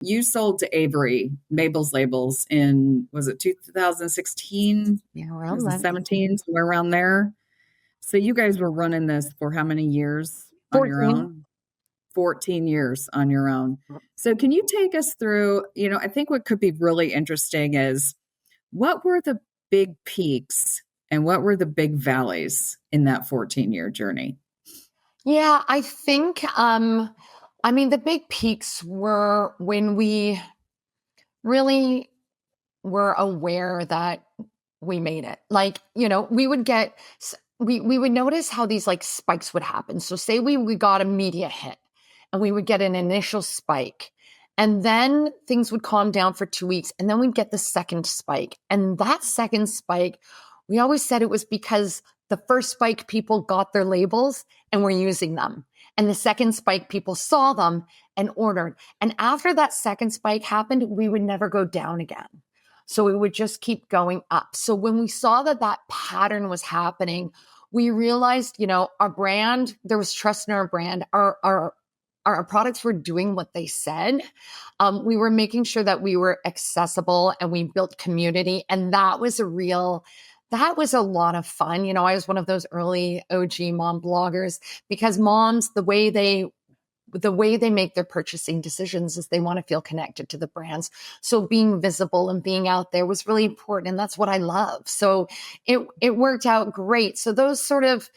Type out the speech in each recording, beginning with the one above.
you sold to Avery, Mabel's Labels in, was it 2016? Yeah, Was around it that. 17? Somewhere around there. So you guys were running this for how many years on your 14. own? 14 years on your own. So can you take us through, I think what could be really interesting is what were the big peaks and what were the big valleys in that 14-year journey? Yeah, I think, the big peaks were when we really were aware that we made it. Like, we would get, we would notice how these like spikes would happen. So say we got a media hit and we would get an initial spike and then things would calm down for 2 weeks and then we'd get the second spike. And that second spike, we always said it was because the first spike people got their labels and were using them. And the second spike people saw them and ordered. And after that second spike happened, we would never go down again. So it would just keep going up. So when we saw that pattern was happening, we realized, our brand, there was trust in our brand. Our products were doing what they said. We were making sure that we were accessible and we built community. And that was a lot of fun. I was one of those early OG mom bloggers because moms, the way they make their purchasing decisions is they want to feel connected to the brands. So being visible and being out there was really important. And that's what I love. So it worked out great. So those sort of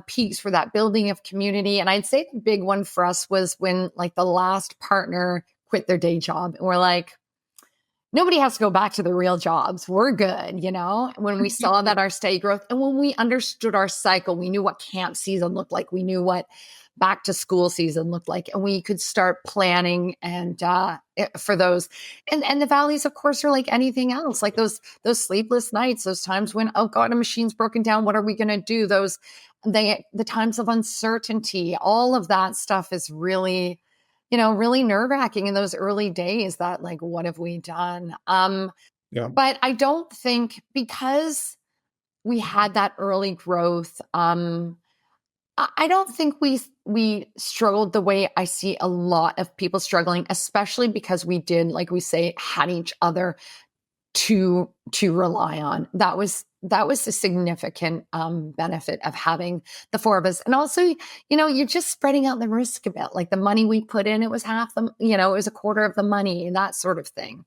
peaks for that building of community. And I'd say the big one for us was when like the last partner quit their day job. And we're like, nobody has to go back to their real jobs. We're good, when we saw that our steady growth and when we understood our cycle, we knew what camp season looked like. We knew what back to school season looked like, and we could start planning and for those. And the valleys, of course, are like anything else, like those sleepless nights, those times when, oh God, a machine's broken down. What are we going to do? The times of uncertainty, all of that stuff is really, really nerve wracking in those early days that like, what have we done? Yeah. But I don't think because we had that early growth, I don't think we struggled the way I see a lot of people struggling, especially because we did, like we say, had each other to rely on. That was a significant benefit of having the four of us. And also, you're just spreading out the risk a bit. Like the money we put in, it was half the, it was a quarter of the money, that sort of thing.